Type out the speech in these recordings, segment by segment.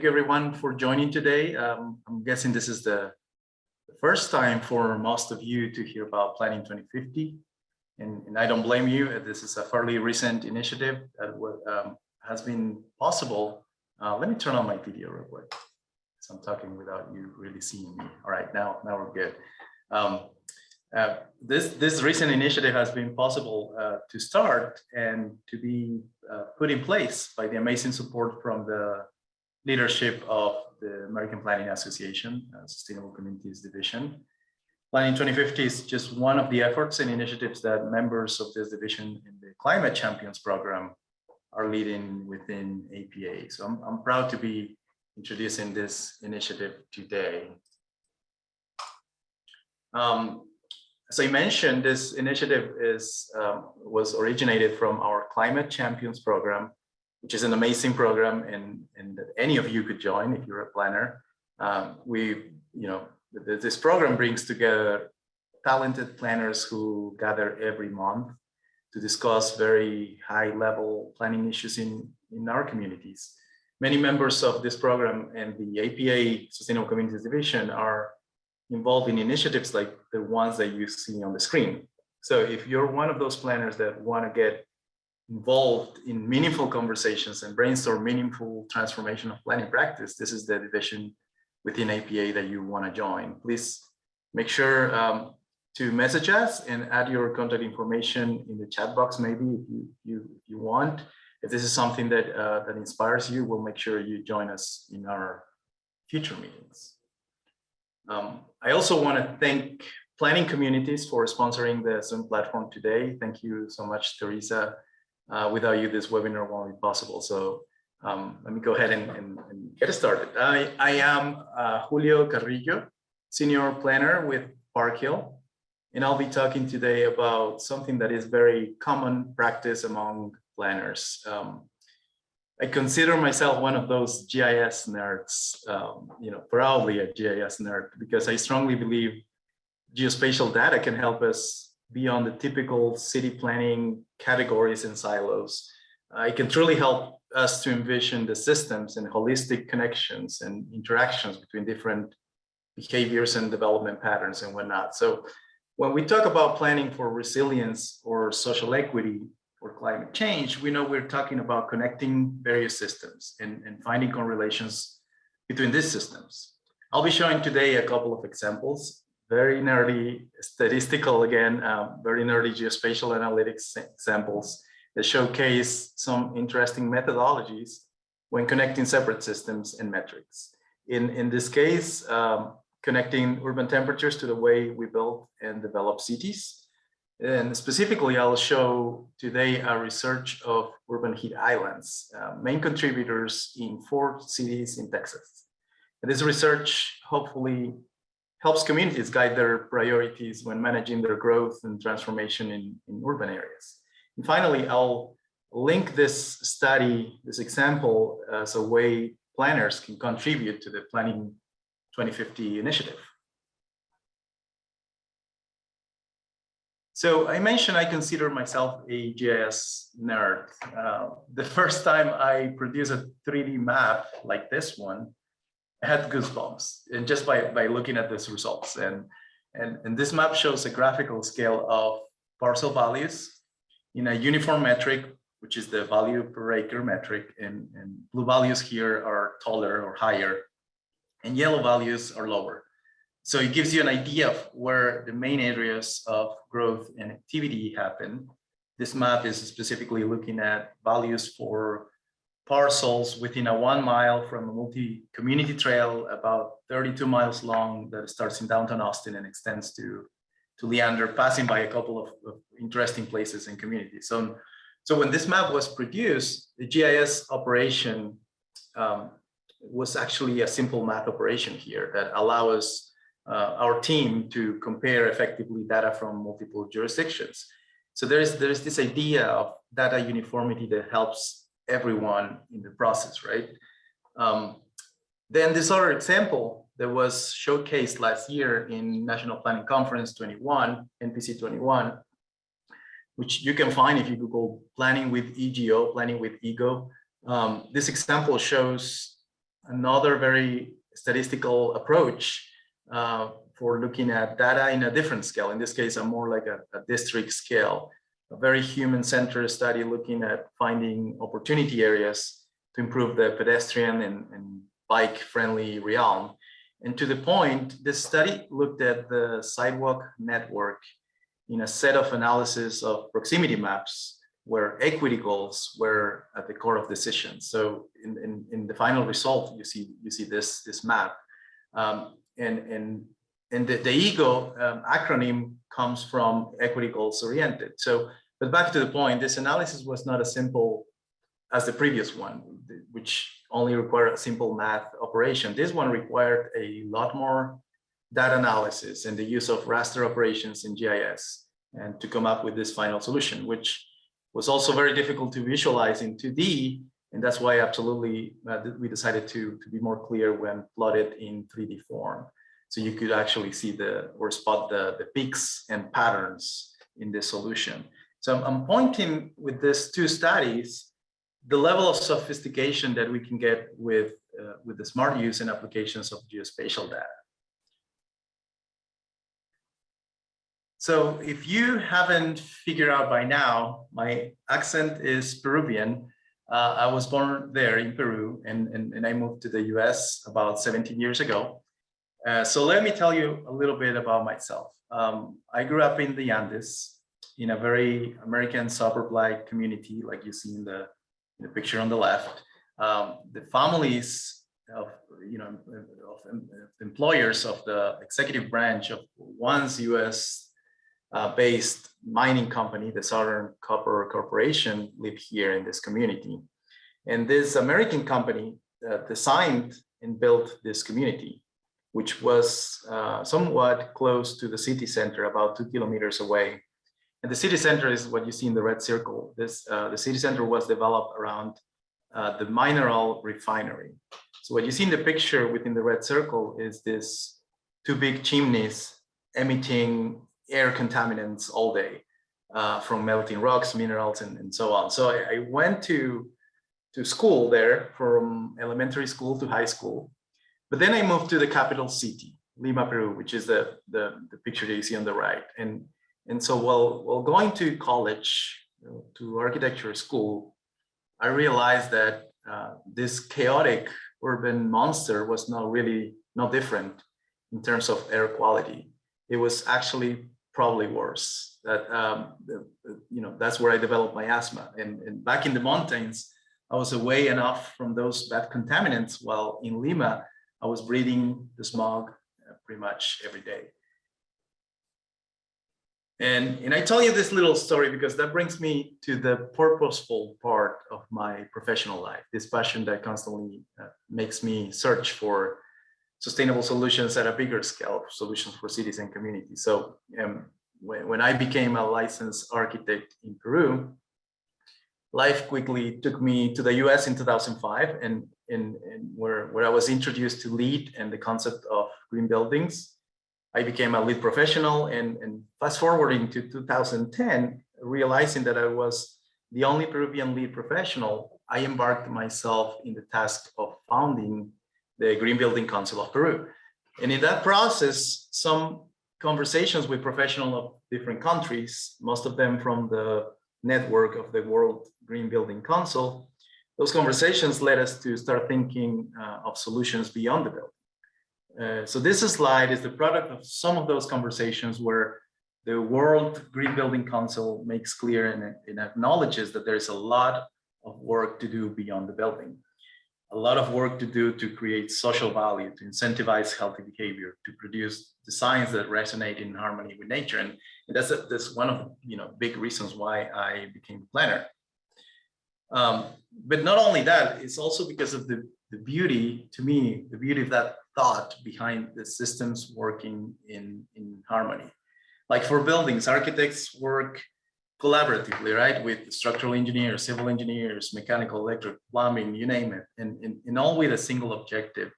thank you everyone for joining today. I'm guessing this is the first time for most of you to hear about Planning 2050. And I don't blame you. This is a fairly recent initiative that has been possible. Let me turn on my video real quick. So I'm talking without you really seeing me. All right, now we're good. This recent initiative has been possible to start and to be put in place by the amazing support from the leadership of the American Planning Association, Sustainable Communities Division. Planning 2050 is just one of the efforts and initiatives that members of this division in the Climate Champions program are leading within APA. So I'm proud to be introducing this initiative today. As I mentioned, this initiative was originated from our Climate Champions program, which is an amazing program, and that any of you could join if you're a planner. This program brings together talented planners who gather every month to discuss very high-level planning issues in our communities. Many members of this program and the APA Sustainable Communities Division are involved in initiatives like the ones that you see on the screen. So if you're one of those planners that want to get involved in meaningful conversations and brainstorm meaningful transformation of planning practice, this is the division within APA that you want to join. Please make sure to message us and add your contact information in the chat box, maybe if you want. If this is something that that inspires you, we'll make sure you join us in our future meetings. I also want to thank planning communities for sponsoring the Zoom platform today. Thank you so much, Teresa. Without you, this webinar won't be possible. So let me go ahead and get started. I am Julio Carrillo, Senior Planner with Park Hill, and I'll be talking today about something that is very common practice among planners. I consider myself one of those GIS nerds, proudly a GIS nerd, because I strongly believe geospatial data can help us beyond the typical city planning categories and silos. It can truly help us to envision the systems and holistic connections and interactions between different behaviors and development patterns and whatnot. So when we talk about planning for resilience or social equity or climate change, we know we're talking about connecting various systems and finding correlations between these systems. I'll be showing today a couple of examples, very nerdy statistical, again, very nerdy geospatial analytics examples that showcase some interesting methodologies when connecting separate systems and metrics. In this case, connecting urban temperatures to the way we build and develop cities. And specifically, I'll show today a research of urban heat islands, main contributors in 4 cities in Texas. And this research hopefully helps communities guide their priorities when managing their growth and transformation in urban areas. And finally, I'll link this study, this example, as a way planners can contribute to the Planning 2050 initiative. So I mentioned I consider myself a GIS nerd. The first time I produced a 3D map like this one, I had goosebumps, and just by looking at these results. And this map shows a graphical scale of parcel values in a uniform metric, which is the value per acre metric, and blue values here are taller or higher, and yellow values are lower. So it gives you an idea of where the main areas of growth and activity happen. This map is specifically looking at values for parcels within a 1 mile from a multi-community trail, about 32 miles long, that starts in downtown Austin and extends to Leander, passing by a couple of interesting places and communities. So when this map was produced, the GIS operation was actually a simple math operation here that allows our team to compare effectively data from multiple jurisdictions. So there's this idea of data uniformity that helps everyone in the process, right? Then this other example that was showcased last year in National Planning Conference 21, NPC 21, which you can find if you Google planning with EGO, planning with EGO. This example shows another very statistical approach for looking at data in a different scale. In this case, a more like a district scale, a very human-centered study looking at finding opportunity areas to improve the pedestrian and bike-friendly realm. And to the point, this study looked at the sidewalk network in a set of analysis of proximity maps where equity goals were at the core of decisions. So in the final result, you see this map, and the EGO acronym comes from equity goals oriented. So, but back to the point, this analysis was not as simple as the previous one, which only required a simple math operation. This one required a lot more data analysis and the use of raster operations in GIS, and to come up with this final solution, which was also very difficult to visualize in 2D. And that's why absolutely we decided to be more clear when plotted in 3D form. So you could actually see or spot the peaks and patterns in this solution. So I'm pointing with these two studies, the level of sophistication that we can get with the smart use and applications of geospatial data. So if you haven't figured out by now, my accent is Peruvian. I was born there in Peru, and I moved to the US about 17 years ago. So let me tell you a little bit about myself. I grew up in the Andes, in a very American suburb-like community, like you see in the picture on the left. The families of employers of the executive branch of once US based mining company, the Southern Copper Corporation, live here in this community. And this American company designed and built this community, which was somewhat close to the city center, about 2 kilometers away. And the city center is what you see in the red circle. The city center was developed around the mineral refinery. So what you see in the picture within the red circle is this 2 big chimneys emitting air contaminants all day from melting rocks, minerals, and so on. So I went to school there, from elementary school to high school. But then I moved to the capital city, Lima, Peru, which is the picture that you see on the right. And so while going to college, to architecture school, I realized that this chaotic urban monster was not different in terms of air quality. It was actually probably worse. That's where I developed my asthma. And back in the mountains, I was away enough from those bad contaminants, while in Lima, I was breathing the smog pretty much every day. And I tell you this little story because that brings me to the purposeful part of my professional life, this passion that constantly makes me search for sustainable solutions at a bigger scale, solutions for cities and communities. So when I became a licensed architect in Peru, life quickly took me to the US in 2005, and where I was introduced to LEED and the concept of green buildings. I became a LEED professional, and fast forwarding to 2010, realizing that I was the only Peruvian LEED professional, I embarked myself in the task of founding the Green Building Council of Peru. And in that process, some conversations with professionals of different countries, most of them from the network of the World Green Building Council, those conversations led us to start thinking of solutions beyond the building. So this slide is the product of some of those conversations where the World Green Building Council makes clear and acknowledges that there's a lot of work to do beyond the building. A lot of work to do to create social value, to incentivize healthy behavior, to produce designs that resonate in harmony with nature. And that's one of the big reasons why I became a planner. But not only that, it's also because of the beauty, to me, the beauty of that thought behind the systems working in harmony. Like for buildings, architects work collaboratively, right? With structural engineers, civil engineers, mechanical, electric, plumbing, you name it, and all with a single objective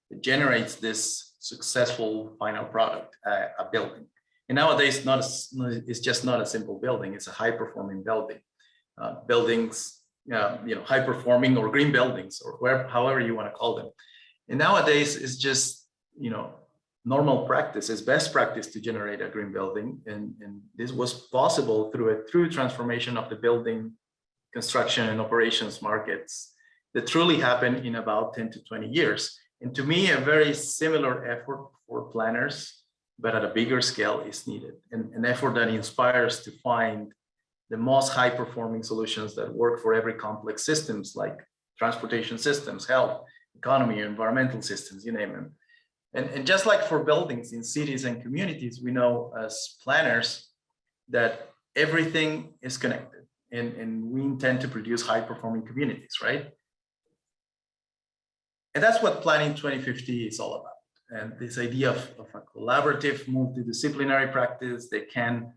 that generates this successful final product, a building. And nowadays, it's just not a simple building, it's a high-performing building. Buildings, high-performing or green buildings, or however you want to call them. And nowadays it's just, normal practice, it's best practice to generate a green building. And this was possible through a true transformation of the building construction and operations markets that truly happened in about 10 to 20 years. And to me, a very similar effort for planners, but at a bigger scale, is needed. And an effort that inspires to find the most high-performing solutions that work for every complex systems like transportation systems, health, economy, environmental systems, you name them. And just like for buildings in cities and communities, we know as planners that everything is connected, and we intend to produce high-performing communities, right? And that's what Planning 2050 is all about. And this idea of a collaborative, multidisciplinary practice that can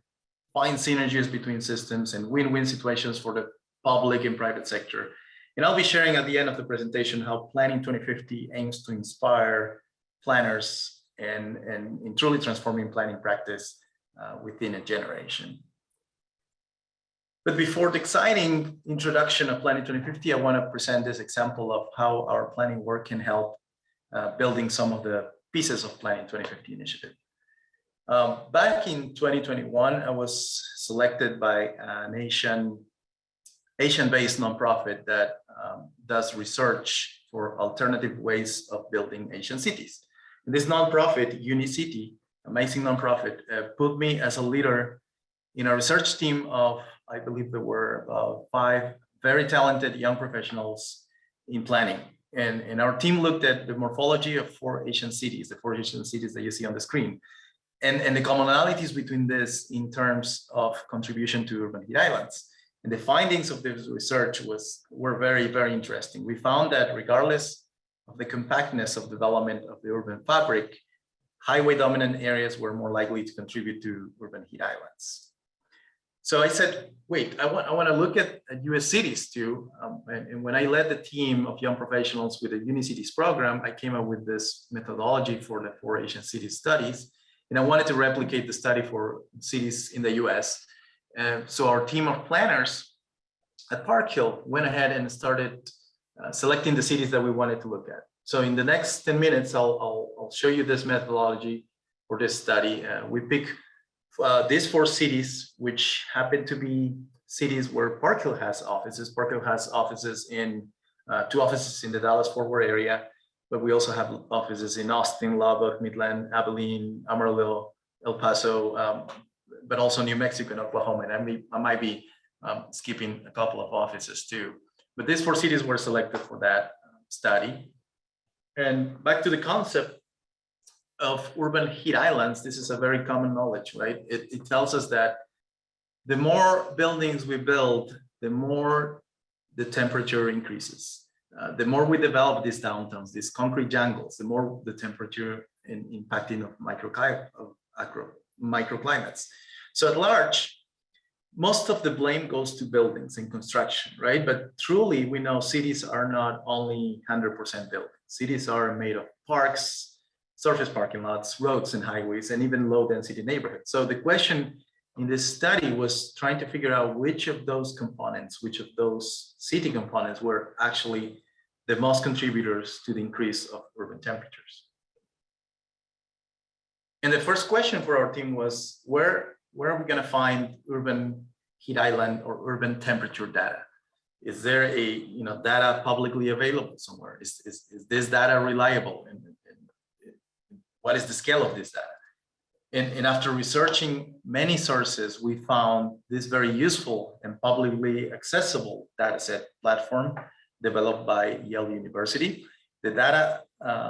find synergies between systems and win-win situations for the public and private sector. And I'll be sharing at the end of the presentation how Planning 2050 aims to inspire planners and in truly transforming planning practice within a generation. But before the exciting introduction of Planning 2050, I want to present this example of how our planning work can help building some of the pieces of Planning 2050 initiative. Back in 2021, I was selected by an Asian-based nonprofit that does research for alternative ways of building Asian cities. And this nonprofit, Unicity, amazing nonprofit, put me as a leader in a research team of, I believe there were about 5 very talented young professionals in planning. And our team looked at the morphology of 4 Asian cities, the 4 Asian cities that you see on the screen. And the commonalities between this in terms of contribution to urban heat islands. And the findings of this research were very, very interesting. We found that regardless of the compactness of development of the urban fabric, highway dominant areas were more likely to contribute to urban heat islands. So I said, wait, I want to look at US cities too. And when I led the team of young professionals with the Unicities program, I came up with this methodology for the 4 Asian cities studies. And I wanted to replicate the study for cities in the US. So our team of planners at Park Hill went ahead and started selecting the cities that we wanted to look at. So in the next 10 minutes, I'll show you this methodology for this study. We pick these 4 cities, which happen to be cities where Park Hill has offices. Park Hill has offices in 2 offices in the Dallas-Fort Worth area, but we also have offices in Austin, Lubbock, Midland, Abilene, Amarillo, El Paso, but also New Mexico and Oklahoma. And I might be skipping a couple of offices too. But these 4 cities were selected for that study. And back to the concept of urban heat islands, this is a very common knowledge, right? It tells us that the more buildings we build, the more the temperature increases. The more we develop these downtowns, these concrete jungles, the more the temperature impacting of microclimates. So at large, most of the blame goes to buildings and construction, right? But truly, we know cities are not only 100% built. Cities are made of parks, surface parking lots, roads and highways, and even low density neighborhoods. So the question in this study was trying to figure out which of those components, which of those city components were actually the most contributors to the increase of urban temperatures. And the first question for our team was, where are we going to find urban heat island or urban temperature data? Is there a data publicly available somewhere? Is this data reliable? And what is the scale of this data? And after researching many sources, we found this very useful and publicly accessible dataset platform developed by Yale University. The data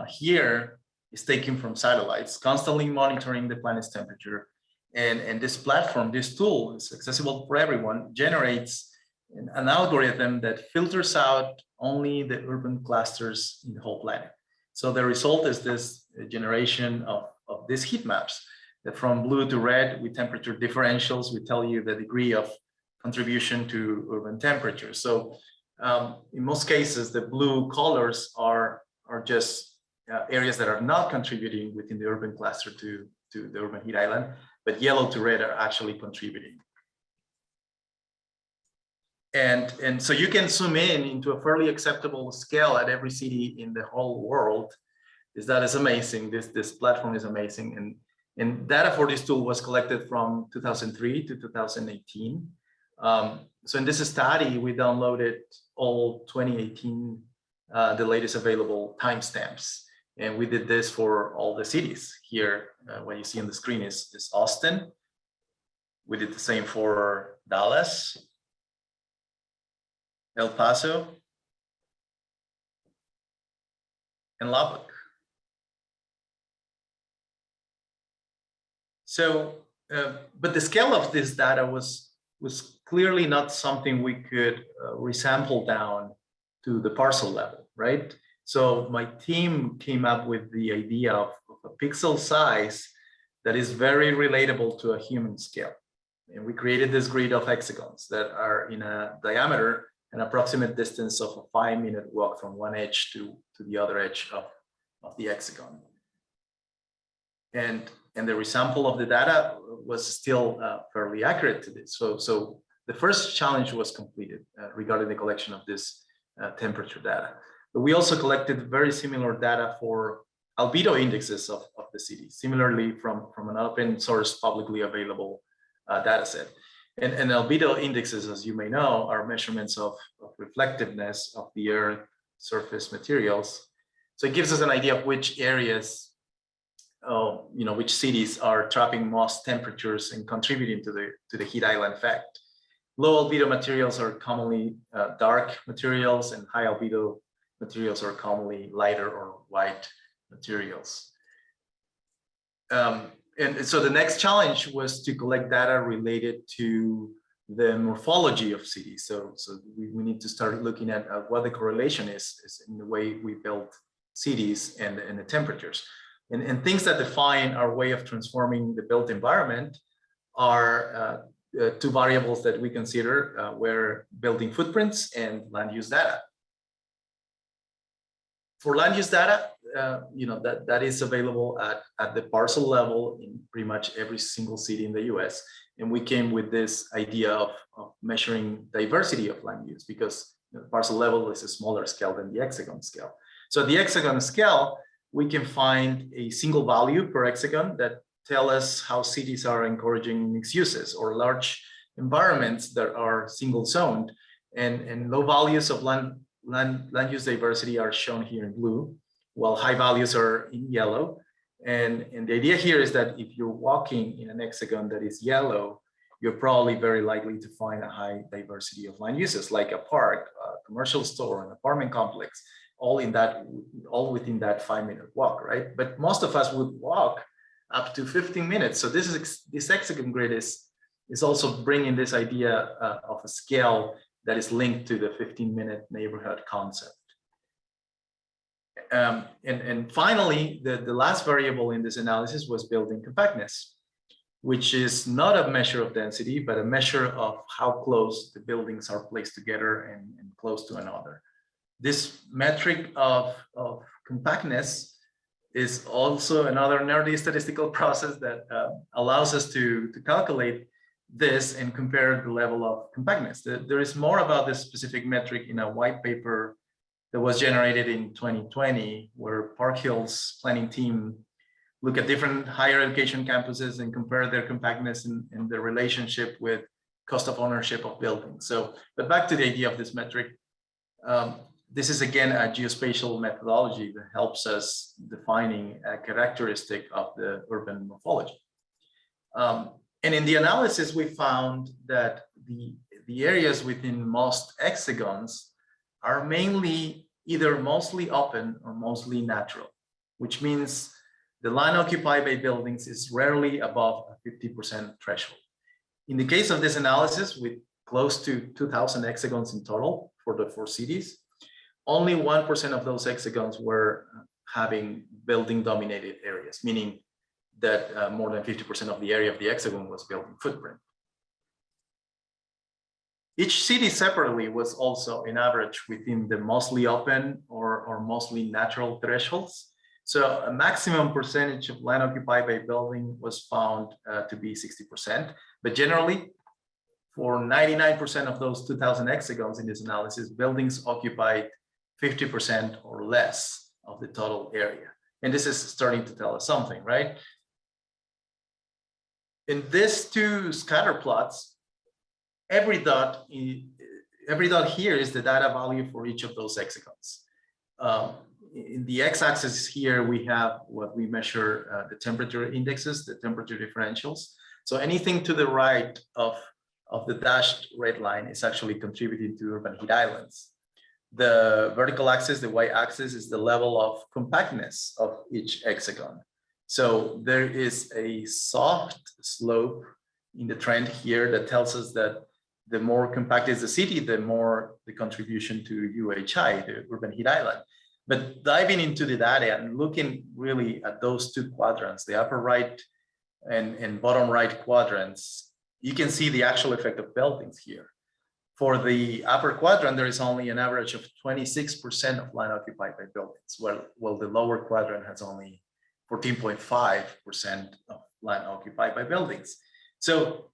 here is taken from satellites, constantly monitoring the planet's temperature. And this platform, this tool is accessible for everyone, generates an algorithm that filters out only the urban clusters in the whole planet. So the result is this generation of these heat maps that from blue to red with temperature differentials, we tell you the degree of contribution to urban temperature. So in most cases, the blue colors are just areas that are not contributing within the urban cluster to the urban heat island, but yellow to red are actually contributing. And so you can zoom in into a fairly acceptable scale at every city in the whole world This data is amazing. This platform is amazing. And data for this tool was collected from 2003 to 2018. So in this study, we downloaded all 2018, the latest available timestamps. And we did this for all the cities. Here, what you see on the screen is Austin. We did the same for Dallas, El Paso, and Lubbock. So, but the scale of this data was clearly not something we could resample down to the parcel level, right? So my team came up with the idea of a pixel size that is very relatable to a human scale. And we created this grid of hexagons that are in a diameter, an approximate distance of a 5-minute walk from one edge to the other edge of the hexagon. And the resample of the data was still fairly accurate to this. So the first challenge was completed regarding the collection of this temperature data. But we also collected very similar data for albedo indexes of the city, similarly from an open source publicly available data set. And albedo indexes, as you may know, are measurements of reflectiveness of the Earth surface materials. So it gives us an idea of which areas, which cities are trapping most temperatures and contributing to the heat island effect. Low albedo materials are commonly dark materials, and high albedo materials are commonly lighter or white materials. And so the next challenge was to collect data related to the morphology of cities. So we need to start looking at what the correlation is in the way we build cities and the temperatures. And things that define our way of transforming the built environment are two variables that we consider were building footprints and land use data. For land use data, that is available at the parcel level in pretty much every single city in the US. And we came with this idea of measuring diversity of land use, because the parcel level is a smaller scale than the hexagon scale. So at the hexagon scale, we can find a single value per hexagon that tell us how cities are encouraging mixed uses or large environments that are single zoned, and low values of land use diversity are shown here in blue, while high values are in yellow. And the idea here is that if you're walking in an hexagon that is yellow, you're probably very likely to find a high diversity of land uses, like a park, a commercial store, an apartment complex, all within that 5-minute walk, right? But most of us would walk up to 15 minutes. So this hexagon grid is also bringing this idea of a scale that is linked to the 15-minute neighborhood concept. And finally, the last variable in this analysis was building compactness, which is not a measure of density, but a measure of how close the buildings are placed together and close to another. This metric of compactness is also another nerdy statistical process that allows us to calculate this and compare the level of compactness. There is more about this specific metric in a white paper that was generated in 2020, where Park Hill's planning team look at different higher education campuses and compare their compactness and the relationship with cost of ownership of buildings. So, but back to the idea of this metric, this is again a geospatial methodology that helps us defining a characteristic of the urban morphology. And in the analysis, we found that the areas within most hexagons are mainly either mostly open or mostly natural, which means the land occupied by buildings is rarely above a 50% threshold. In the case of this analysis, with close to 2,000 hexagons in total for the 4 cities, only 1% of those hexagons were having building dominated areas, meaning that more than 50% of the area of the hexagon was building footprint. Each city separately was also in average within the mostly open or mostly natural thresholds. So a maximum percentage of land occupied by building was found to be 60%, but generally for 99% of those 2,000 hexagons in this analysis, buildings occupied 50% or less of the total area. And this is starting to tell us something, right? In these two scatter plots, every dot here is the data value for each of those hexagons. In the x-axis here, we have what we measure the temperature indexes, the temperature differentials. So anything to the right of the dashed red line is actually contributing to urban heat islands. The vertical axis, the y-axis, is the level of compactness of each hexagon. So there is a soft slope in the trend here that tells us that the more compact is the city, the more the contribution to UHI, the urban heat island. But diving into the data and looking really at those two quadrants, the upper right and bottom right quadrants, you can see the actual effect of buildings here. For the upper quadrant, there is only an average of 26% of land occupied by buildings, while the lower quadrant has only 14.5% of land occupied by buildings. So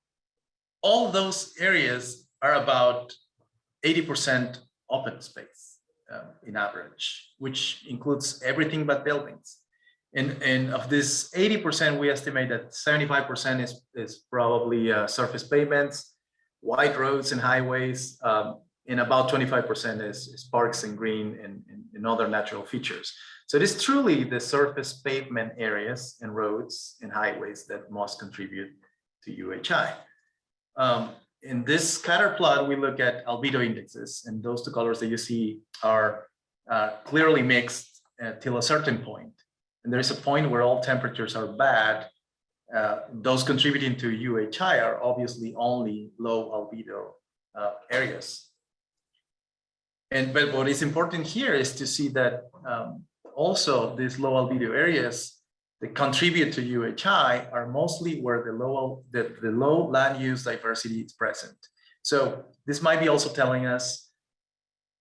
all those areas are about 80% open space in average, which includes everything but buildings. And of this 80%, we estimate that 75% is probably surface pavements, wide roads and highways, and about 25% is parks and green and other natural features. So it is truly the surface pavement areas and roads and highways that most contribute to UHI. In this scatter plot, we look at albedo indexes, and those two colors that you see are clearly mixed till a certain point. And there's a point where all temperatures are bad. Those contributing to UHI are obviously only low albedo areas. But what is important here is to see that also these low albedo areas that contribute to UHI are mostly where the low land use diversity is present. So this might be also telling us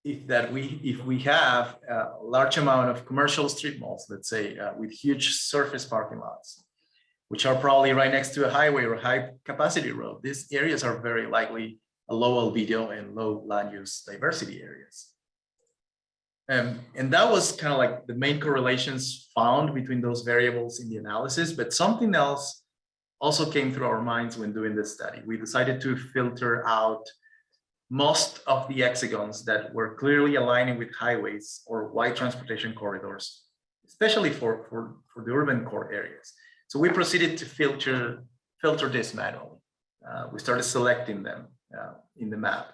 if we have a large amount of commercial strip malls, let's say, with huge surface parking lots, which are probably right next to a highway or high capacity road, these areas are very likely a low albedo and low land use diversity areas. And that was kind of like the main correlations found between those variables in the analysis, but something else also came through our minds when doing this study. We decided to filter out most of the hexagons that were clearly aligning with highways or wide transportation corridors, especially for the urban core areas. So we proceeded to filter this manually. We started selecting them in the map.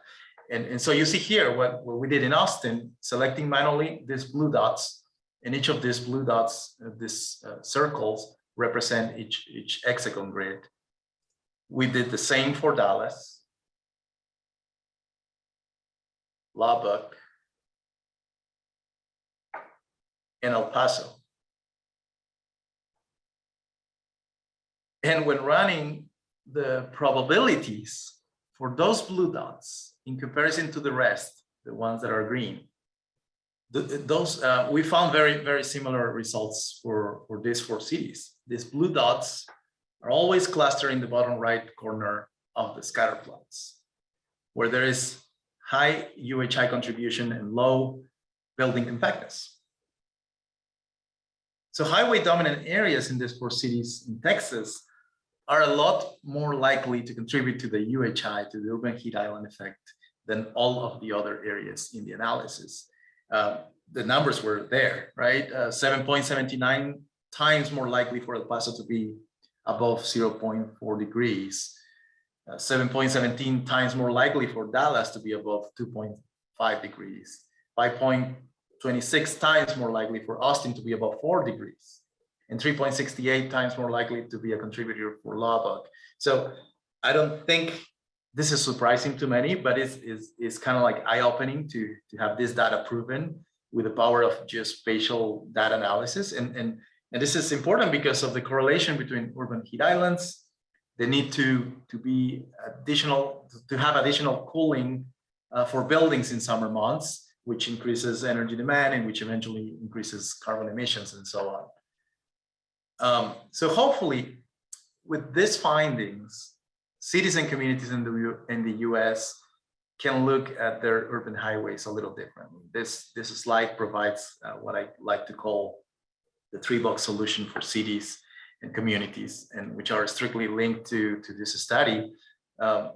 And so you see here what we did in Austin, selecting manually these blue dots, and each of these blue dots, these circles, represent each hexagon grid. We did the same for Dallas, Lubbock, and El Paso. And when running the probabilities for those blue dots in comparison to the rest, the ones that are green, we found very, very similar results for these four cities. These blue dots are always clustered in the bottom right corner of the scatter plots, where there is high UHI contribution and low building compactness. So highway dominant areas in these four cities in Texas are a lot more likely to contribute to the UHI, to the urban heat island effect, than all of the other areas in the analysis. The numbers were there, right? 7.79 times more likely for El Paso to be above 0.4 degrees. 7.17 times more likely for Dallas to be above 2.5 degrees. 5.26 times more likely for Austin to be above 4 degrees. And 3.68 times more likely to be a contributor for Lubbock. So I don't think this is surprising to many, but it's kind of like eye-opening to have this data proven with the power of geospatial data analysis. And this is important because of the correlation between urban heat islands, the need to have additional cooling for buildings in summer months, which increases energy demand and which eventually increases carbon emissions and so on. So hopefully with these findings, cities and communities in the US can look at their urban highways a little differently. This slide provides what I like to call the three-box solution for cities and communities, and which are strictly linked to this study. Um,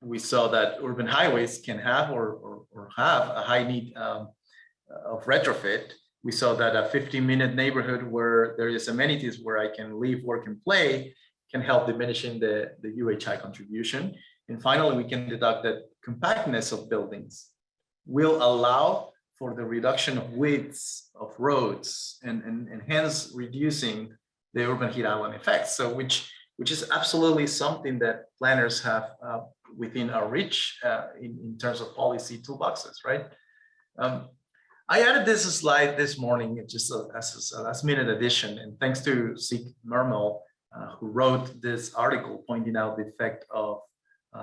we saw that urban highways can have or have a high need of retrofit. We saw that a 15-minute neighborhood where there is amenities where I can live, work, and play can help diminishing the UHI contribution. And finally, we can deduct that compactness of buildings will allow for the reduction of widths of roads and hence reducing the urban heat island effect. So which is absolutely something that planners have within our reach in terms of policy toolboxes, right? I added this slide this morning just as a last minute addition, and thanks to Sig Mermel, who wrote this article pointing out the effect of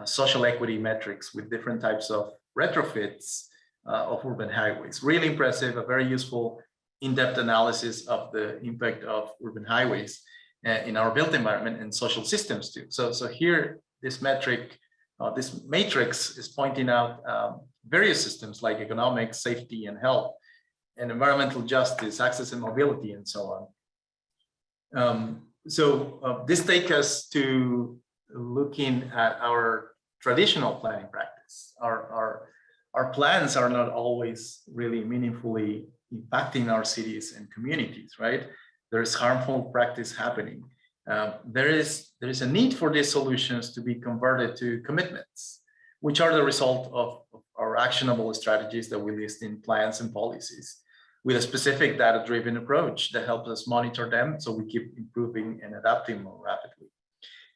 social equity metrics with different types of retrofits of urban highways. Really impressive, a very useful in-depth analysis of the impact of urban highways in our built environment and social systems too. So here, this metric, this matrix is pointing out various systems like economic, safety, and health, and environmental justice, access and mobility, and so on. This takes us to looking at our traditional planning practice. Our plans are not always really meaningfully impacting our cities and communities, right? There is harmful practice happening. There is a need for these solutions to be converted to commitments, which are the result of our actionable strategies that we list in plans and policies, with a specific data-driven approach that helps us monitor them so we keep improving and adapting more rapidly.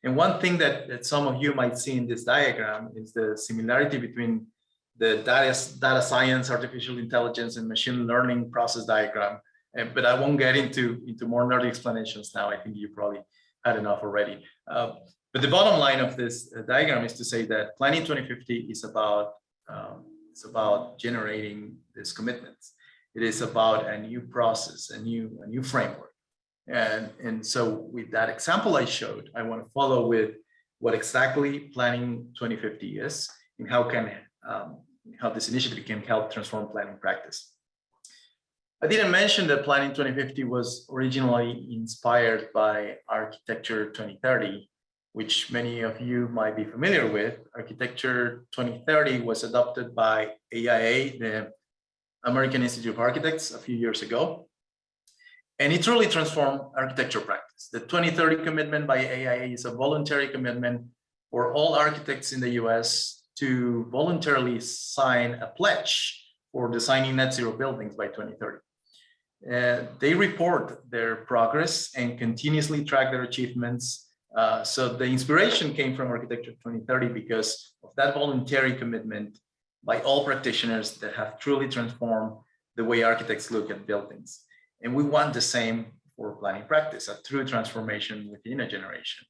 And one thing that some of you might see in this diagram is the similarity between the data science, artificial intelligence, and machine learning process diagram. But I won't get into more nerdy explanations now. I think you probably had enough already. But the bottom line of this diagram is to say that Planning 2050 is about generating these commitments. It is about a new process, a new framework. And so with that example I showed, I want to follow with what exactly Planning 2050 is and how this initiative can help transform planning practice. I didn't mention that Planning 2050 was originally inspired by Architecture 2030, which many of you might be familiar with. Architecture 2030 was adopted by AIA, the American Institute of Architects, a few years ago. And it truly transformed architecture practice. The 2030 commitment by AIA is a voluntary commitment for all architects in the US to voluntarily sign a pledge for designing net zero buildings by 2030. They report their progress and continuously track their achievements. So the inspiration came from Architecture 2030 because of that voluntary commitment by all practitioners that have truly transformed the way architects look at buildings. And we want the same for planning practice, a true transformation within a generation.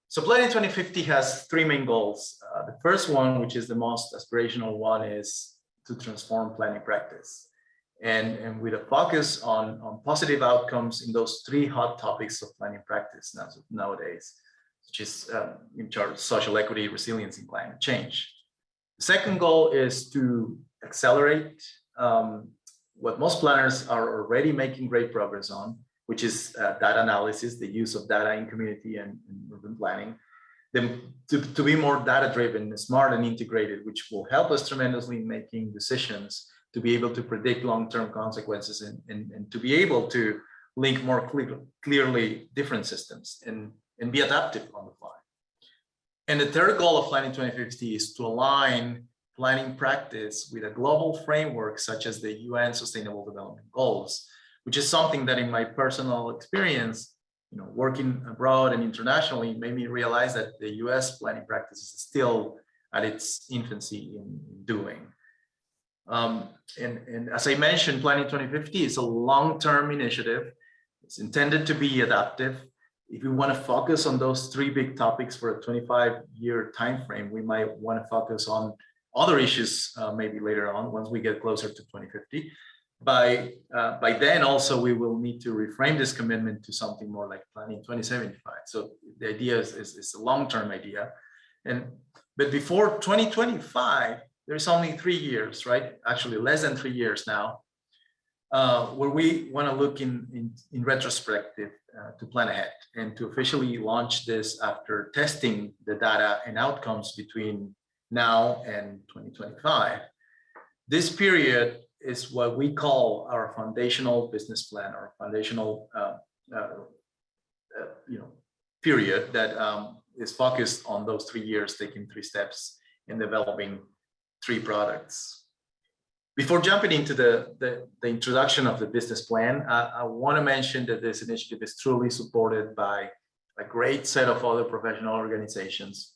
So Planning 2050 has three main goals. The first one, which is the most aspirational one, is to transform planning practice. And with a focus on positive outcomes in those three hot topics of planning practice nowadays, which are social equity, resilience, and climate change. The second goal is to accelerate what most planners are already making great progress on, which is data analysis, the use of data in community and urban planning, then to be more data-driven, smart, and integrated, which will help us tremendously in making decisions to be able to predict long-term consequences and to be able to link more clearly different systems and be adaptive on the fly. And the third goal of Planning 2050 is to align planning practice with a global framework such as the UN Sustainable Development Goals, which is something that in my personal experience, working abroad and internationally, made me realize that the US planning practice is still at its infancy in doing. And as I mentioned, Planning 2050 is a long-term initiative. It's intended to be adaptive. If we want to focus on those three big topics for a 25-year timeframe, we might want to focus on other issues maybe later on once we get closer to 2050. By then also, we will need to reframe this commitment to something more like Planning 2075. So the idea is a long-term idea. But before 2025, there's only 3 years, right? Actually, less than 3 years now. where we want to look in retrospective to plan ahead and to officially launch this after testing the data and outcomes between now and 2025. This period is what we call our foundational business plan, or foundational period that is focused on those 3 years, taking 3 steps in developing 3 products. Before jumping into the introduction of the business plan, I want to mention that this initiative is truly supported by a great set of other professional organizations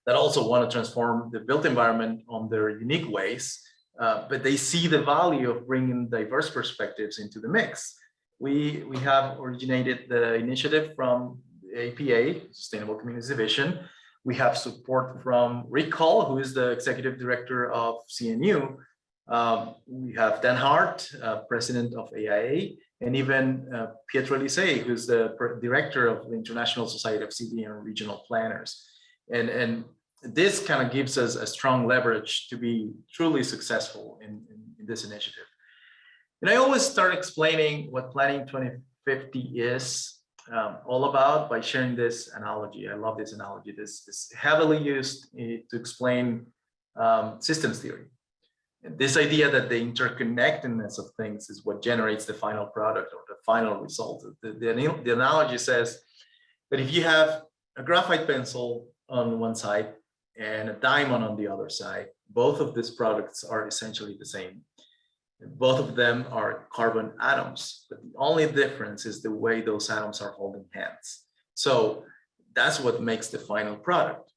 that also want to transform the built environment on their unique ways, but they see the value of bringing diverse perspectives into the mix. We have originated the initiative from the APA, Sustainable Communities Division. We have support from Rick Call, who is the Executive Director of CNU. We have Dan Hart, President of AIA, and even Pietro Elisei, who's the Director of the International Society of City and Regional Planners. And this kind of gives us a strong leverage to be truly successful in this initiative. And I always start explaining what Planning 2050 is all about by sharing this analogy. I love this analogy. This is heavily used to explain systems theory. And this idea that the interconnectedness of things is what generates the final product or the final result. The analogy says that if you have a graphite pencil on one side and a diamond on the other side, both of these products are essentially the same. Both of them are carbon atoms, but the only difference is the way those atoms are holding hands. So that's what makes the final product.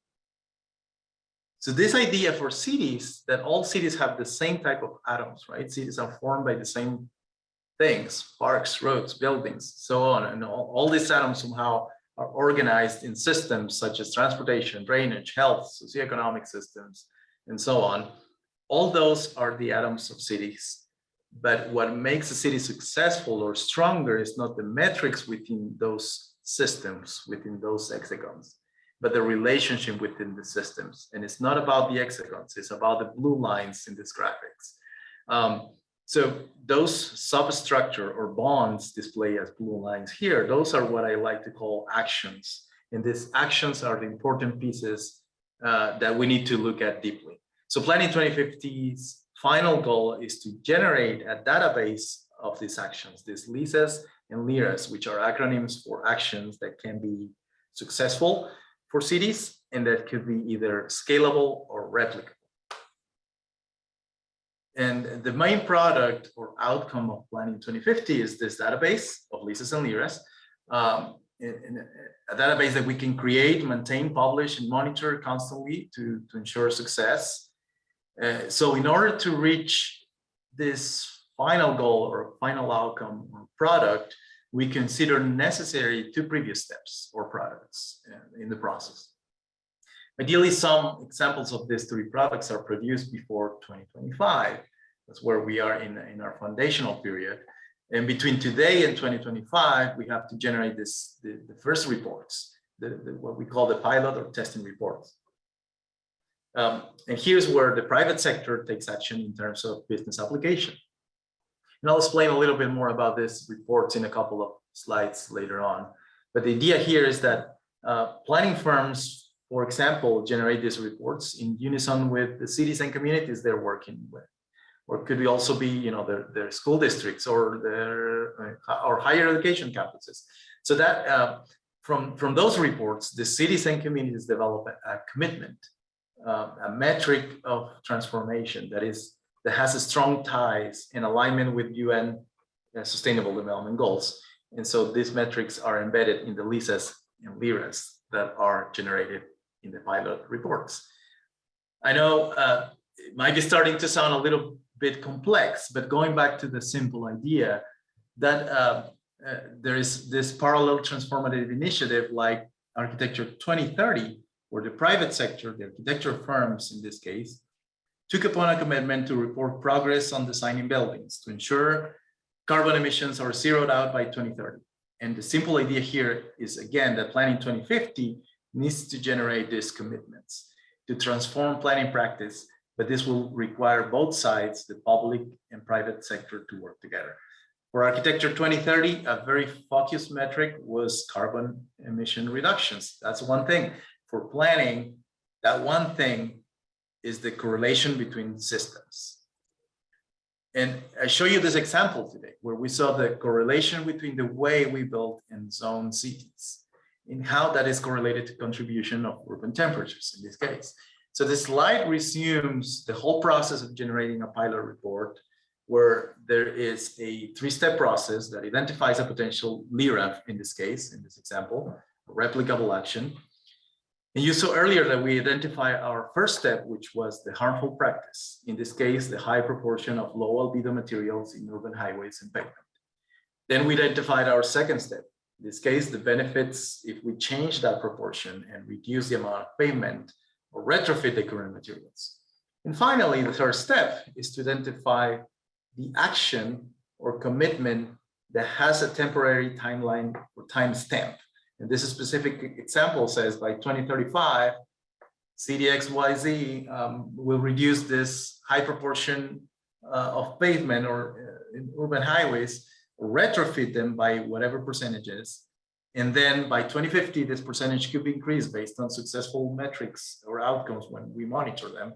So this idea for cities, that all cities have the same type of atoms, right? Cities are formed by the same things, parks, roads, buildings, so on. And all these atoms somehow are organized in systems such as transportation, drainage, health, socioeconomic systems, and so on. All those are the atoms of cities. But what makes a city successful or stronger is not the metrics within those systems, within those hexagons, but the relationship within the systems. And it's not about the hexagons, it's about the blue lines in these graphics. So those substructure or bonds displayed as blue lines here, those are what I like to call actions. And these actions are the important pieces that we need to look at deeply. So Planning 2050's final goal is to generate a database of these actions, these LISAs and LIRAs, which are acronyms for actions that can be successful for cities and that could be either scalable or replicable. And the main product or outcome of Planning 2050 is this database of LISAs and LIRAs, a database that we can create, maintain, publish, and monitor constantly to ensure success. So in order to reach this final goal or final outcome or product, we consider necessary 2 previous steps or products in the process. Ideally, some examples of these 3 products are produced before 2025. That's where we are in our foundational period. And between today and 2025, we have to generate the first reports, what we call the pilot or testing reports. And here's where the private sector takes action in terms of business application. And I'll explain a little bit more about these reports in a couple of slides later on. But the idea here is that planning firms, for example, generate these reports in unison with the cities and communities they're working with. Or it could also be, their school districts or their or higher education campuses. So that from those reports, the cities and communities develop a commitment, a metric of transformation that has a strong ties in alignment with UN Sustainable Development Goals. And so these metrics are embedded in the LISAs and LIRAs that are generated in the pilot reports. I know it might be starting to sound a little bit complex, but going back to the simple idea that there is this parallel transformative initiative like Architecture 2030, where the private sector, the architecture firms in this case, took upon a commitment to report progress on designing buildings to ensure carbon emissions are zeroed out by 2030. And the simple idea here is, again, that Planning 2050 needs to generate these commitments to transform planning practice but this will require both sides, the public and private sector, to work together. For Architecture 2030, a very focused metric was carbon emission reductions. That's one thing. For planning, that one thing is the correlation between systems. And I show you this example today, where we saw the correlation between the way we build and zone cities, and how that is correlated to contribution of urban temperatures in this case. So this slide resumes the whole process of generating a pilot report, where there is a three-step process that identifies a potential LIRA in this case, in this example, a replicable action. And you saw earlier that we identify our first step, which was the harmful practice. In this case, the high proportion of low albedo materials in urban highways and pavement. Then we identified our second step. In this case, the benefits if we change that proportion and reduce the amount of pavement or retrofit the current materials. And finally, the third step is to identify the action or commitment that has a temporary timeline or timestamp. And this specific example says by 2035, CDXYZ will reduce this high proportion of pavement or in urban highways, or retrofit them by whatever percentages. And then by 2050, this percentage could be increased based on successful metrics or outcomes when we monitor them.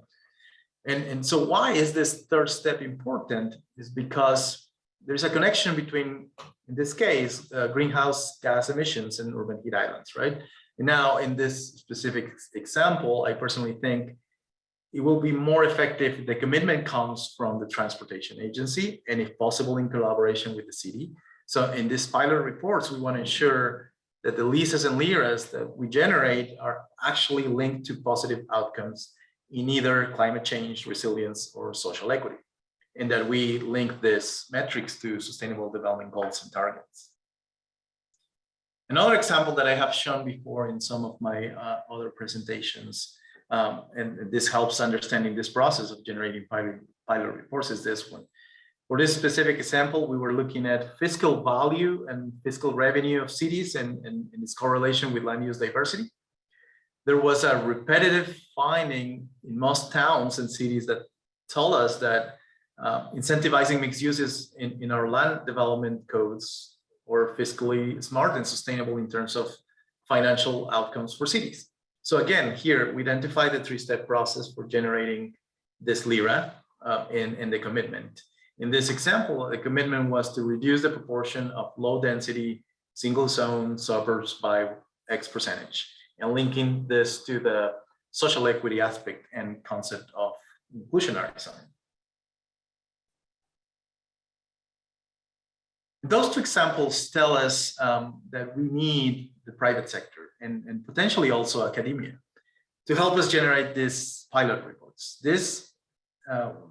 And so why is this third step important? Is because there's a connection between, in this case, greenhouse gas emissions and urban heat islands, right? And now in this specific example, I personally think it will be more effective if the commitment comes from the transportation agency, and if possible in collaboration with the city. So in this pilot reports, we want to ensure that the leases and LIRAs that we generate are actually linked to positive outcomes in either climate change, resilience, or social equity, and that we link this metrics to sustainable development goals and targets. Another example that I have shown before in some of my other presentations, and this helps understanding this process of generating pilot reports, is this one. For this specific example, we were looking at fiscal value and fiscal revenue of cities and its correlation with land use diversity. There was a repetitive finding in most towns and cities that told us that incentivizing mixed uses in our land development codes were fiscally smart and sustainable in terms of financial outcomes for cities. So again, here we identify the three-step process for generating this LIRA in the commitment. In this example, the commitment was to reduce the proportion of low-density single-zone suburbs by X percentage, and linking this to the social equity aspect and concept of inclusionary design. Those two examples tell us that we need the private sector and potentially also academia to help us generate these pilot reports. This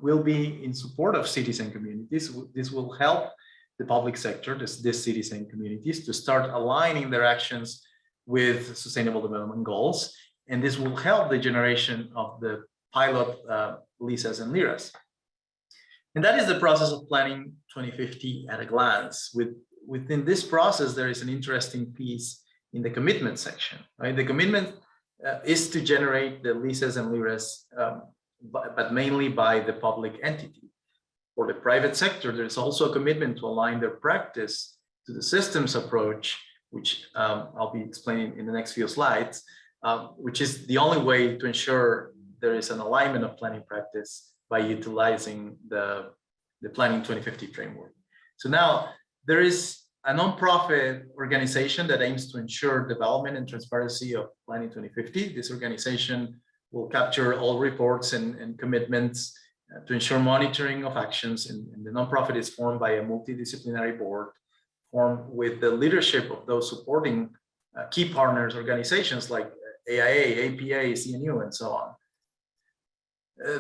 will be in support of cities and communities. This will help the public sector, these cities and communities, to start aligning their actions with sustainable development goals. And this will help the generation of the pilot LISAs and LIRAs. And that is the process of planning 2050 at a glance. Within this process, there is an interesting piece in the commitment section, right? The commitment is to generate the LISAs and LIRAs, but mainly by the public entity. For the private sector, there's also a commitment to align their practice to the systems approach, which I'll be explaining in the next few slides, which is the only way to ensure there is an alignment of planning practice by utilizing the Planning 2050 framework. So now there is a nonprofit organization that aims to ensure development and transparency of Planning 2050. This organization will capture all reports and commitments to ensure monitoring of actions. And the nonprofit is formed by a multidisciplinary board formed with the leadership of those supporting key partners, organizations like AIA, APA, CNU, and so on.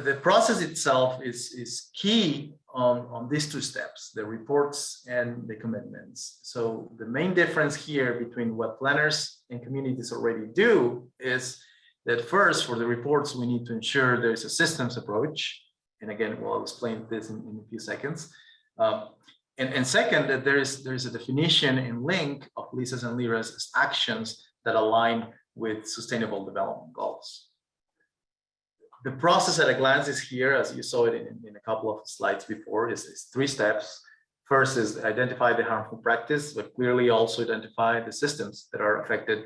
The process itself is key on these two steps, the reports and the commitments. So the main difference here between what planners and communities already do is that first, for the reports, we need to ensure there is a systems approach. And again, I'll explain this in a few seconds. And second, that there is a definition and link of LISAs and LIRAs as actions that align with sustainable development goals. The process at a glance is here, as you saw it in a couple of slides before, is 3 steps. First is identify the harmful practice, but clearly also identify the systems that are affected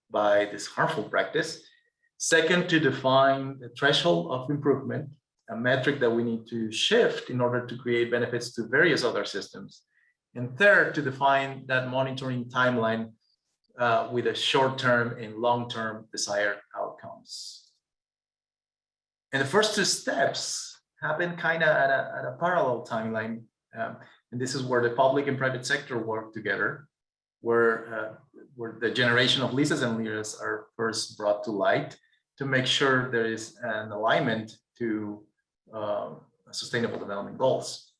by this harmful practice. Second, to define the threshold of improvement, a metric that we need to shift in order to create benefits to various other systems. And third, to define that monitoring timeline with a short-term and long-term desired outcomes. And the first 2 steps happen kind of at a parallel timeline. And this is where the public and private sector work together, where the generation of LISAs and LIRAs are first brought to light to make sure there is an alignment to sustainable development goals.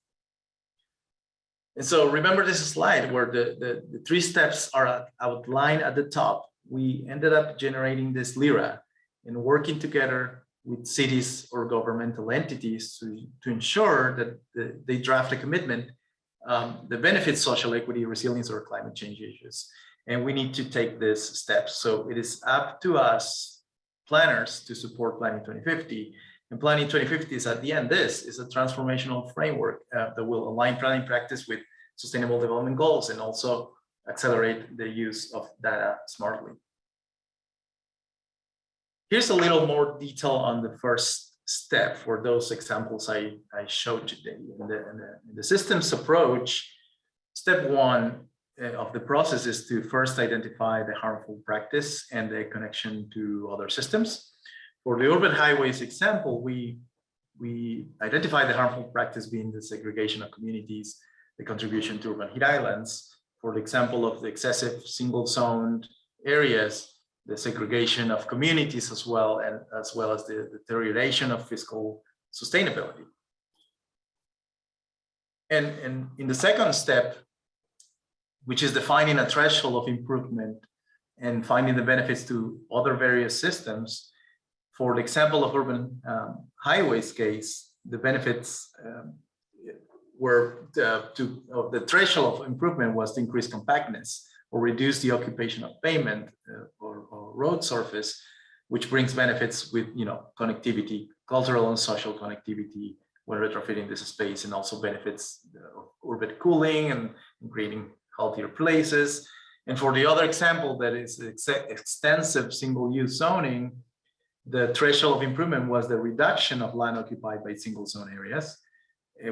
And so remember this slide where the 3 steps are outlined at the top. We ended up generating this LIRA and working together with cities or governmental entities to ensure that they draft a commitment that benefits social equity, resilience, or climate change issues. And we need to take these steps. So it is up to us planners to support Planning 2050. And Planning 2050 is at the end, this is a transformational framework that will align planning practice with sustainable development goals and also accelerate the use of data smartly. Here's a little more detail on the first step for those examples I showed today. In the systems approach, step 1 of the process is to first identify the harmful practice and the connection to other systems. For the urban highways example, we identify the harmful practice being the segregation of communities, the contribution to urban heat islands. For the example of the excessive single-zoned areas, the segregation of communities as well as the deterioration of fiscal sustainability. And in the second step, which is defining a threshold of improvement and finding the benefits to other various systems, for the example of urban highways case, the benefits were the threshold of improvement was to increase compactness or reduce the occupation of pavement or road surface, which brings benefits with connectivity, cultural and social connectivity when retrofitting this space, and also benefits urban cooling and creating healthier places. And for the other example, that is extensive single-use zoning, the threshold of improvement was the reduction of land occupied by single-zone areas,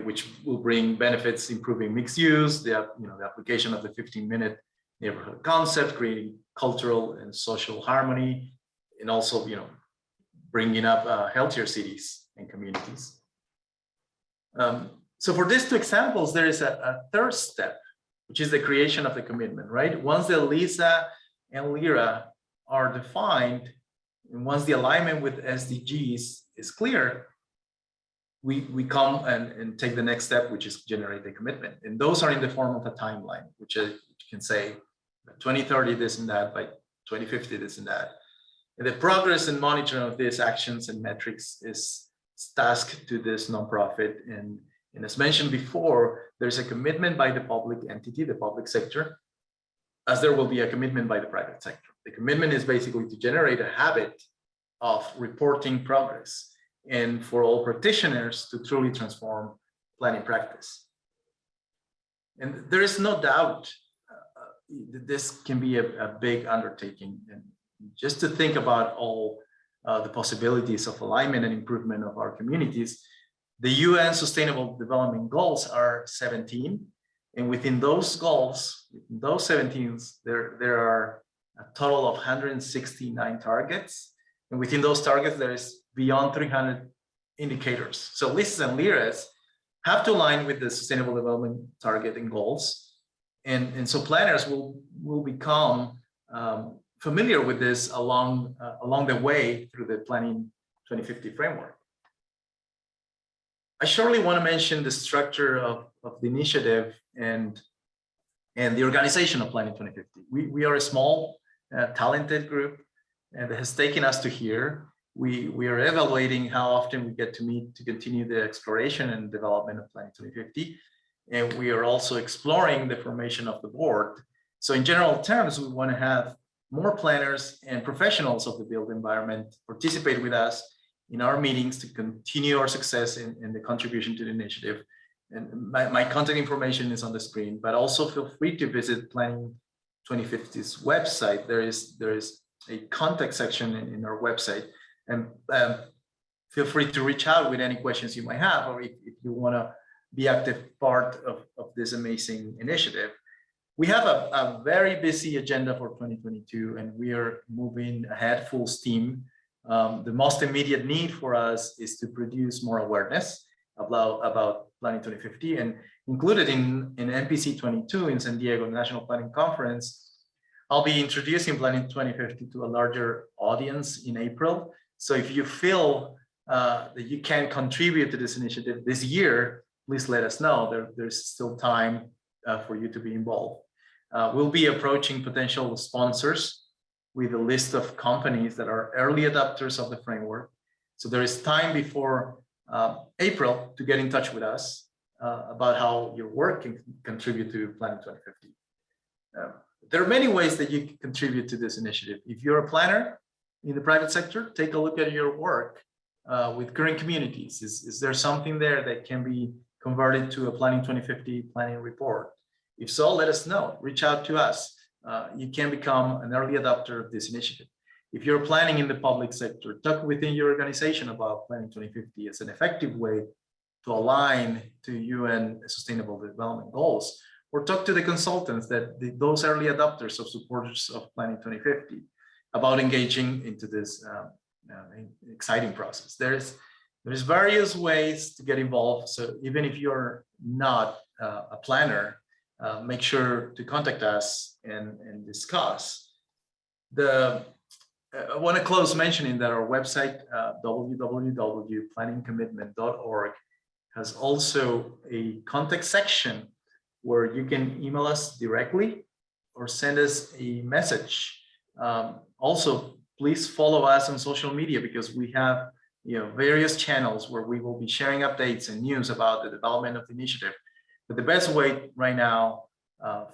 which will bring benefits, improving mixed use, the application of the 15-minute neighborhood concept, creating cultural and social harmony, and also bringing up healthier cities and communities. So for these 2 examples, there is a third step, which is the creation of the commitment, right? Once the LISA and LIRA are defined, and once the alignment with SDGs is clear, we come and take the next step, which is generate the commitment. And those are in the form of a timeline, which you can say by 2030 this and that, by 2050 this and that. And the progress and monitoring of these actions and metrics is tasked to this nonprofit. And as mentioned before, there's a commitment by the public entity, the public sector, as there will be a commitment by the private sector. The commitment is basically to generate a habit of reporting progress and for all practitioners to truly transform planning practice. And there is no doubt this can be a big undertaking. And just to think about all the possibilities of alignment and improvement of our communities, the UN Sustainable Development Goals are 17. And within those goals, within those 17s, there are a total of 169 targets. And within those targets, there is beyond 300 indicators. So LISAs and LIRAs have to align with the Sustainable Development Target and goals. And so planners will become familiar with this along the way through the Planning 2050 framework. I surely want to mention the structure of the initiative and the organization of Planning 2050. We are a small, talented group, and it has taken us to here. We are evaluating how often we get to meet to continue the exploration and development of Planning 2050. And we are also exploring the formation of the board. So in general terms, we want to have more planners and professionals of the built environment participate with us in our meetings to continue our success in the contribution to the initiative. And my contact information is on the screen, but also feel free to visit Planning 2050's website. There is a contact section in our website, and feel free to reach out with any questions you might have, or if you want to be active part of this amazing initiative. We have a very busy agenda for 2022, and we are moving ahead full steam. The most immediate need for us is to produce more awareness about Planning 2050, and included in NPC 22 in San Diego National Planning Conference, I'll be introducing Planning 2050 to a larger audience in April. So if you feel that you can contribute to this initiative this year, please let us know. There's still time for you to be involved. We'll be approaching potential sponsors with a list of companies that are early adopters of the framework. So there is time before April to get in touch with us about how your work can contribute to Planning 2050. There are many ways that you can contribute to this initiative. If you're a planner in the private sector, take a look at your work with current communities. Is there something there that can be converted to a Planning 2050 planning report? If so, let us know. Reach out to us. You can become an early adopter of this initiative. If you're planning in the public sector, talk within your organization about Planning 2050 as an effective way to align to UN Sustainable Development Goals, or talk to the consultants those early adopters of supporters of Planning 2050 about engaging into this exciting process. There's various ways to get involved. So even if you're not a planner, make sure to contact us and discuss. I want to close mentioning that our website, www.planningcommitment.org, has also a contact section where you can email us directly or send us a message. Also, please follow us on social media, because we have various channels where we will be sharing updates and news about the development of the initiative. But the best way right now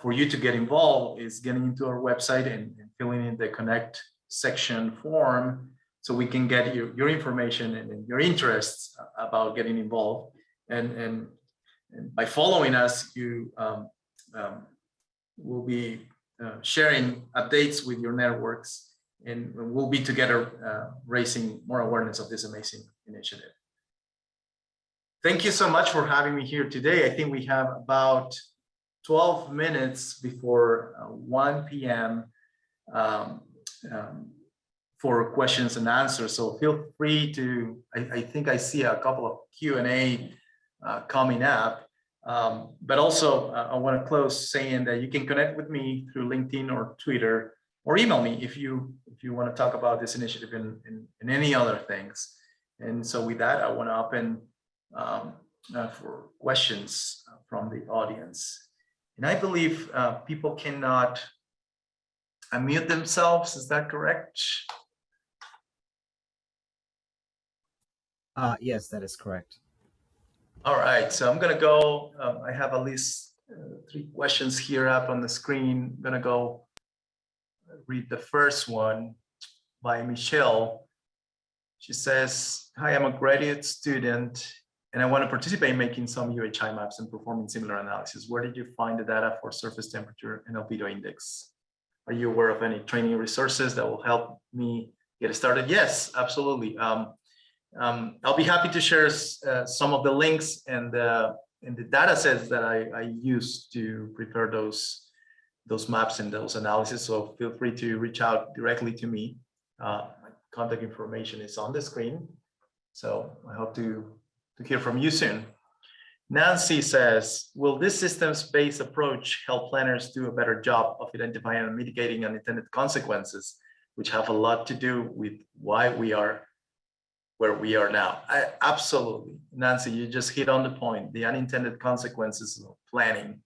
for you to get involved is getting into our website and filling in the connect section form, so we can get your information and your interests about getting involved. And by following us, you will be sharing updates with your networks, and we'll be together raising more awareness of this amazing initiative. Thank you so much for having me here today. I think we have about 12 minutes before 1 p.m. For questions and answers. So feel free to, I think I see a couple of Q&A coming up. But also I want to close saying that you can connect with me through LinkedIn or Twitter, or email me if you want to talk about this initiative and any other things. And so with that, I want to open for questions from the audience. And I believe people cannot unmute themselves. Is that correct? Yes, that is correct. All right, so I'm gonna go, I have at least 3 questions here up on the screen. I'm gonna go read the first one by Michelle. She says, hi, I'm a graduate student and I want to participate in making some UHI maps and performing similar analysis. Where did you find the data for surface temperature and albedo index? Are you aware of any training resources that will help me get started? Yes, absolutely. I'll be happy to share some of the links and the data sets that I use to prepare those maps and those analyses. So feel free to reach out directly to me. My contact information is on the screen. So I hope to hear from you soon. Nancy says, will this systems-based approach help planners do a better job of identifying and mitigating unintended consequences, which have a lot to do with why we are where we are now? Absolutely. Nancy, you just hit on the point. The unintended consequences of planning.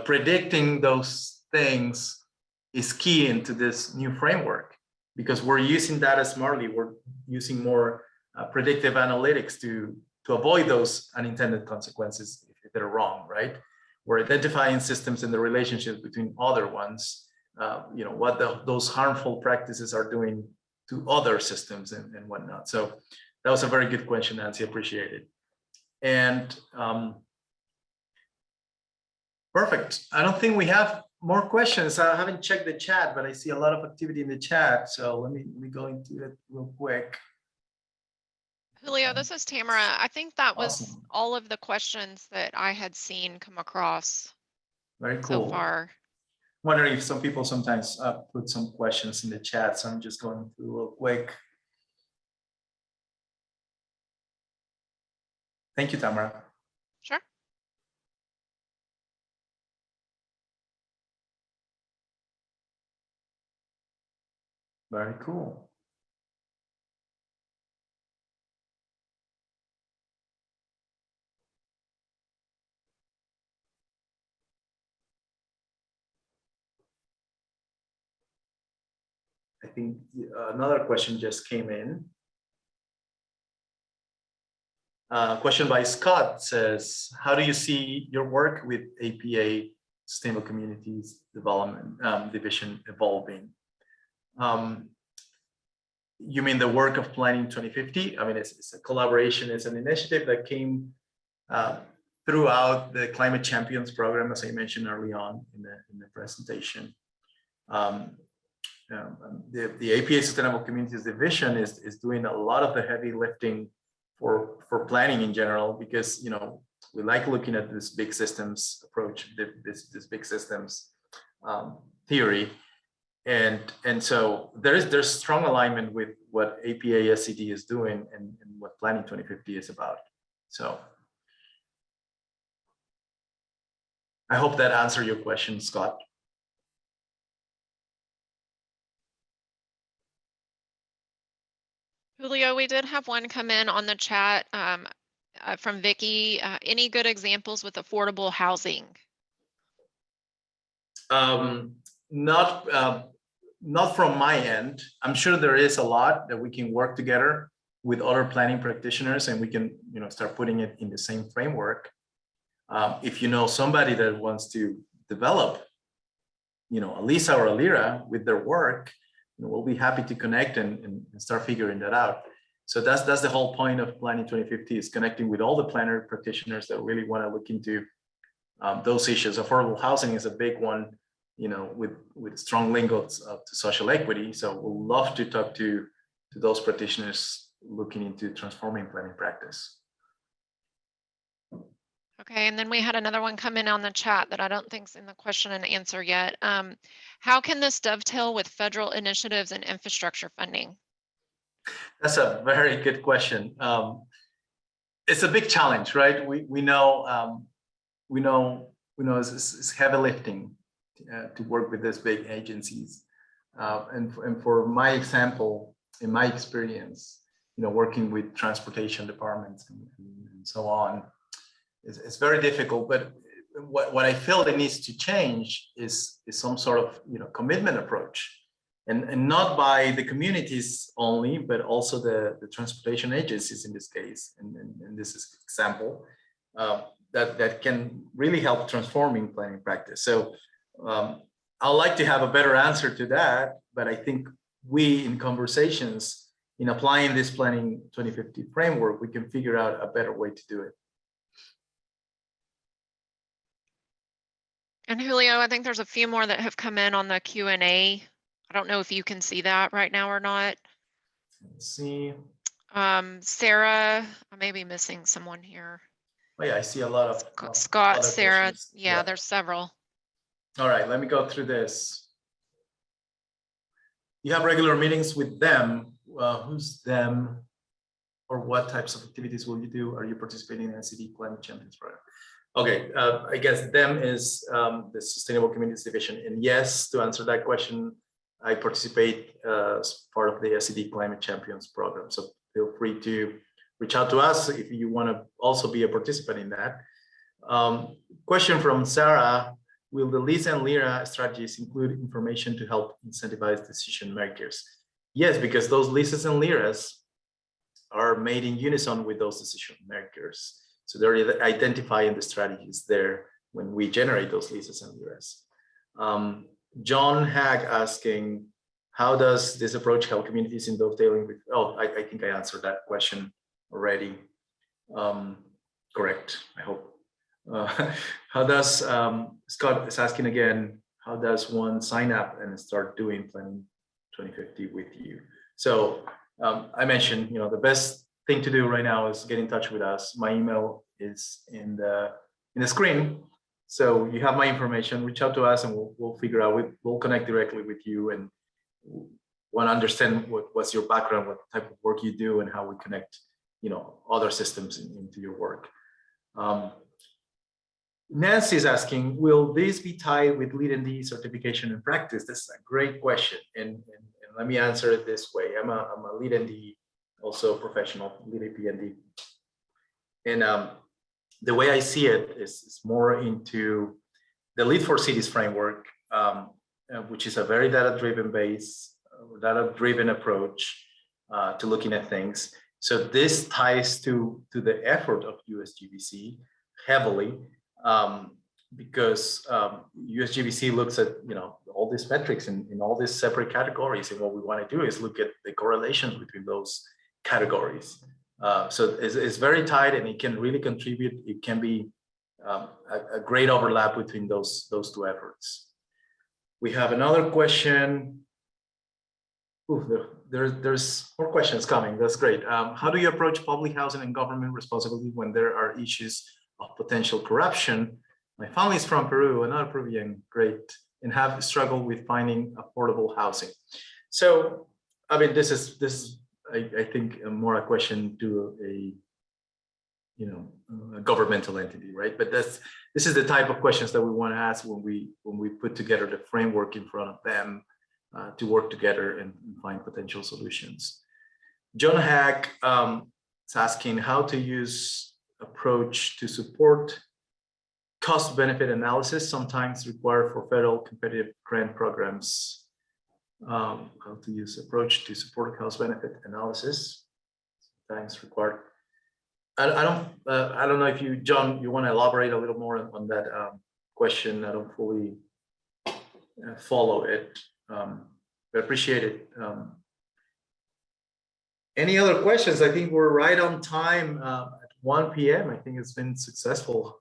Predicting those things is key into this new framework, because we're using data smartly. We're using more predictive analytics to avoid those unintended consequences if they're wrong, right? We're identifying systems and the relationships between other ones, what those harmful practices are doing to other systems and whatnot. So that was a very good question, Nancy. Appreciate it. And perfect. I don't think we have more questions. I haven't checked the chat, but I see a lot of activity in the chat. So let me go into it real quick. Julio, this is Tamara. I think that was Awesome. all of the questions that I had seen come across Very cool. so far. Wondering if some people sometimes put some questions in the chat, so I'm just going through real quick. Thank you, Tamara. Sure. Very cool. I think another question just came in. Question by Scott says, how do you see your work with APA Sustainable Communities Development Division evolving? You mean the work of Planning 2050? I mean, it's a collaboration, it's an initiative that came throughout the Climate Champions program, as I mentioned early on in the presentation. The APA Sustainable Communities Division is doing a lot of the heavy lifting for planning in general, because we like looking at this big systems approach, this big systems theory, and so there's strong alignment with what APA SCD is doing and what Planning 2050 is about. So I hope that answered your question, Scott. Julio, we did have one come in on the chat from Vicky. Any good examples with affordable housing? Not from my end. I'm sure there is a lot that we can work together with other planning practitioners, and we can start putting it in the same framework. If you know somebody that wants to develop Alisa or Alira with their work, we'll be happy to connect and start figuring that out. So that's the whole point of Planning 2050, is connecting with all the planner practitioners that really want to look into those issues. Affordable housing is a big one, with strong links to social equity. So we'll love to talk to those practitioners looking into transforming planning practice. Okay, and then we had another one come in on the chat that I don't think's in the question and answer yet. How can this dovetail with federal initiatives and infrastructure funding? That's a very good question. It's a big challenge, right? We know it's heavy lifting to work with these big agencies, and for my example, in my experience, working with transportation departments and so on, it's very difficult. But what I feel that needs to change is some sort of commitment approach, and not by the communities only, but also the transportation agencies in this case, and this is example that can really help transforming planning practice. So I'd like to have a better answer to that, but I think we, in conversations, in applying this Planning 2050 framework, we can figure out a better way to do it. And Julio, I think there's a few more that have come in on the Q&A. I don't know if you can see that right now or not. Let's see. Sarah, I may be missing someone here. Oh yeah, I see a lot of Scott, Sarah. questions. Yeah, there's several. All right, let me go through this. You have regular meetings with them. Who's them? Or what types of activities will you do? Are you participating in NCD Climate Champions program? Okay, I guess them is the Sustainable Communities Division. And yes, to answer that question, I participate as part of the SCD Climate Champions program. So feel free to reach out to us if you want to also be a participant in that. Question from Sarah: will the LISA and LIRA strategies include information to help incentivize decision makers? Yes, because those LISAs and LIRAs are made in unison with those decision makers. So they're identifying the strategies there when we generate those LISAs and LIRAs. John Hag asking, how does this approach help communities in dovetailing with, oh, I think I answered that question already. Correct, I hope. How does, Scott is asking again, how does one sign up and start doing Planning 2050 with you? So I mentioned, the best thing to do right now is get in touch with us. My email is in the screen. So you have my information, reach out to us and we'll figure out, we'll connect directly with you and want to understand what's your background, what type of work you do and how we connect, other systems into your work. Nancy is asking, will this be tied with Lead ND certification and practice? This is a great question. And let me answer it this way. I'm a Lead ND, also a professional Lead AP ND. And the way I see it is more into the Lead for Cities framework, which is a very data-driven approach to looking at things. So this ties to the effort of USGBC heavily, because USGBC looks at all these metrics in all these separate categories, and what we want to do is look at the correlations between those categories. So it's very tight, and it can really contribute. It can be a great overlap between those two efforts. We have another question. Ooh, there's more questions coming. That's great. How do you approach public housing and government responsibility when there are issues of potential corruption? My family is from Peru, another Peruvian, great, and have struggled with finding affordable housing. So, I mean, this is I think more a question to a governmental entity, right? But this is the type of questions that we want to ask when we put together the framework in front of them to work together and find potential solutions. John Hack is asking how to use approach to support cost benefit analysis, sometimes required for federal competitive grant programs. How to use approach to support cost benefit analysis, sometimes required. I don't know if you, John, you want to elaborate a little more on that question. I don't fully follow it, but appreciate it. Any other questions? I think we're right on time at 1 p.m. I think it's been successful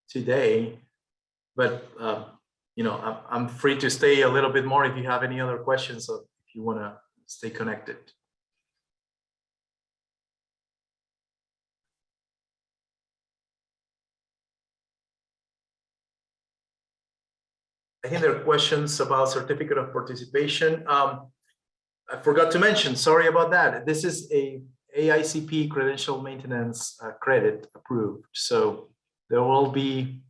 today, but I'm free to stay a little bit more if you have any other questions, or if you want to stay connected. I think there are questions about certificate of participation. I forgot to mention, sorry about that. This is a AICP credential maintenance credit approved. So there will be,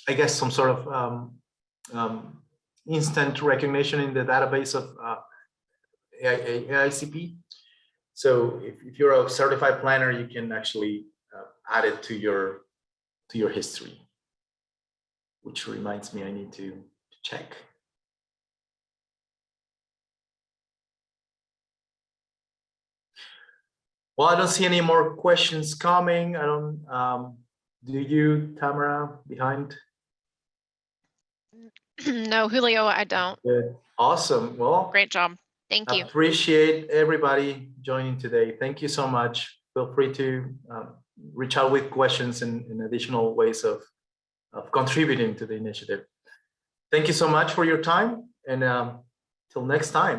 I guess, some sort of instant recognition in the database of AICP. So if you're a certified planner, you can actually add it to your history, which reminds me I need to check. Well, I don't see any more questions coming. I don't, do you, Tamara, behind? No, Julio, I don't. Good. Awesome. Well, great job. Thank you. Appreciate everybody joining today. Thank you so much. Feel free to reach out with questions and additional ways of contributing to the initiative. Thank you so much for your time, and till next time.